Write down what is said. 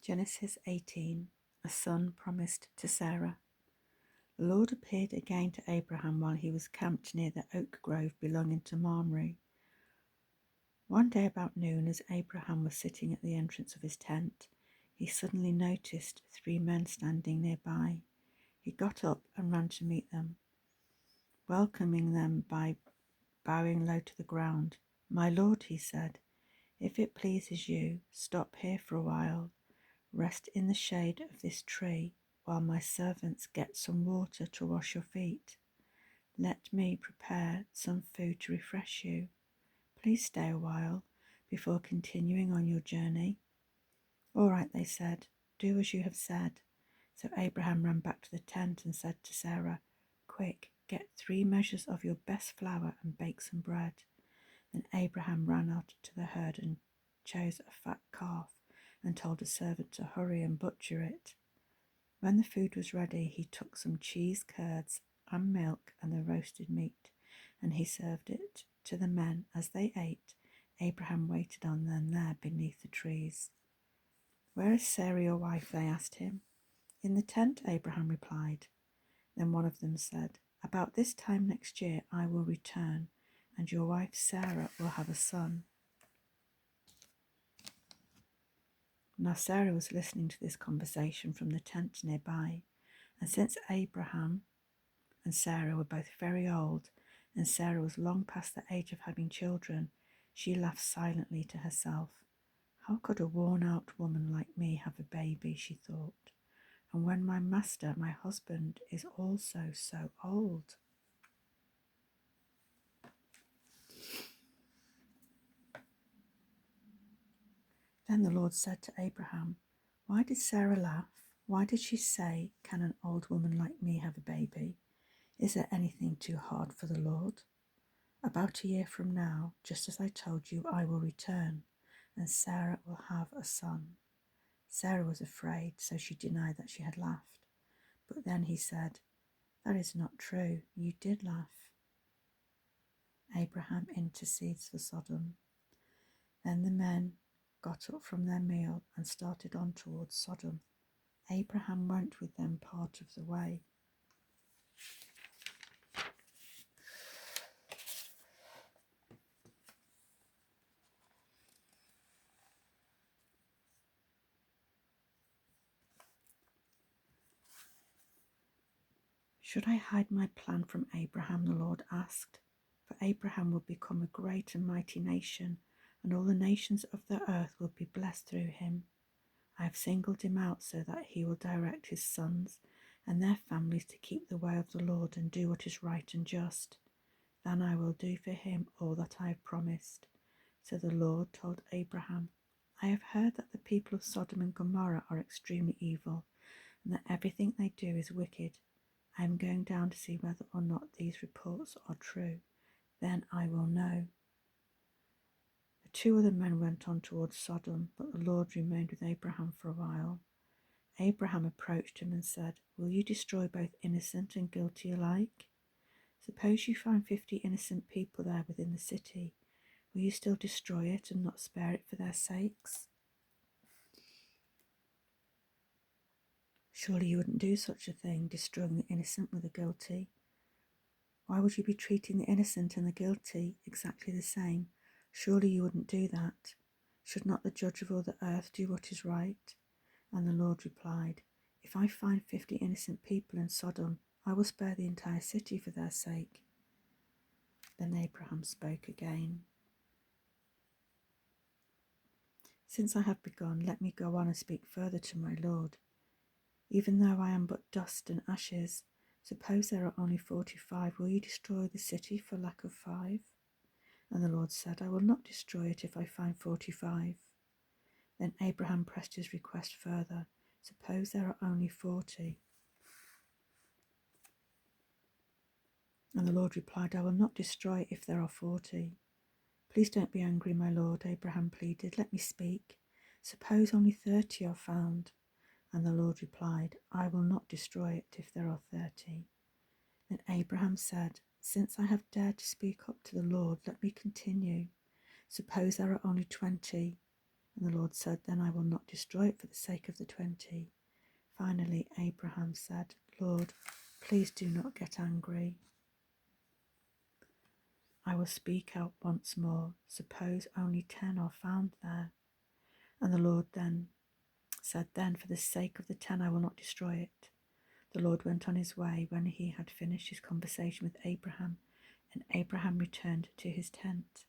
Genesis 18. A son promised to Sarah. The Lord appeared again to Abraham while he was camped near the oak grove belonging to Mamre. One day about noon, as Abraham was sitting at the entrance of his tent, he suddenly noticed 3 men standing nearby. He got up and ran to meet them, welcoming them by bowing low to the ground. "My Lord," he said, "if it pleases you, stop here for a while. Rest in the shade of this tree while my servants get some water to wash your feet. Let me prepare some food to refresh you. Please stay a while before continuing on your journey." "All right," they said, "do as you have said." So Abraham ran back to the tent and said to Sarah, "Quick, get 3 measures of your best flour and bake some bread." Then Abraham ran out to the herd and chose a fat calf and told a servant to hurry and butcher it. When the food was ready, he took some cheese, curds, and milk and the roasted meat, and he served it to the men. As they ate, Abraham waited on them there beneath the trees. "Where is Sarah, your wife?" they asked him. "In the tent," Abraham replied. Then one of them said, "About this time next year I will return, and your wife Sarah will have a son." Now Sarah was listening to this conversation from the tent nearby, and since Abraham and Sarah were both very old, and Sarah was long past the age of having children, she laughed silently to herself. "How could a worn-out woman like me have a baby?" she thought. "And when my master, my husband, is also so old." Then the Lord said to Abraham, "Why did Sarah laugh? Why did she say, 'Can an old woman like me have a baby?' Is there anything too hard for the Lord? About a year from now, just as I told you, I will return, and Sarah will have a son." Sarah was afraid, so she denied that she had laughed. But then he said, "That is not true. You did laugh." Abraham intercedes for Sodom. Then the men got up from their meal and started on towards Sodom. Abraham went with them part of the way. "Should I hide my plan from Abraham?" the Lord asked. "For Abraham will become a great and mighty nation, and all the nations of the earth will be blessed through him. I have singled him out so that he will direct his sons and their families to keep the way of the Lord and do what is right and just. Then I will do for him all that I have promised." So the Lord told Abraham, "I have heard that the people of Sodom and Gomorrah are extremely evil, and that everything they do is wicked. I am going down to see whether or not these reports are true. Then I will know." The 2 other men went on towards Sodom, but the Lord remained with Abraham for a while. Abraham approached him and said, "Will you destroy both innocent and guilty alike? Suppose you find 50 innocent people there within the city. Will you still destroy it and not spare it for their sakes? Surely you wouldn't do such a thing, destroying the innocent with the guilty. Why would you be treating the innocent and the guilty exactly the same? Surely you wouldn't do that. Should not the judge of all the earth do what is right?" And the Lord replied, "If I find 50 innocent people in Sodom, I will spare the entire city for their sake." Then Abraham spoke again. "Since I have begun, let me go on and speak further to my Lord. Even though I am but dust and ashes, suppose there are only 45, will you destroy the city for lack of 5? And the Lord said, "I will not destroy it if I find 45. Then Abraham pressed his request further, "Suppose there are only 40. And the Lord replied, "I will not destroy it if there are 40. "Please don't be angry, my Lord," Abraham pleaded. "Let me speak. Suppose only 30 are found." And the Lord replied, "I will not destroy it if there are 30. Then Abraham said, "Since I have dared to speak up to the Lord, let me continue. Suppose there are only 20. And the Lord said, Then I will not destroy it for the sake of the 20. Finally, Abraham said, Lord, please do not get angry. I will speak out once more. Suppose only 10 are found there. And the Lord then said, Then for the sake of the 10, I will not destroy it. The Lord went on his way when he had finished his conversation with Abraham, and Abraham returned to his tent.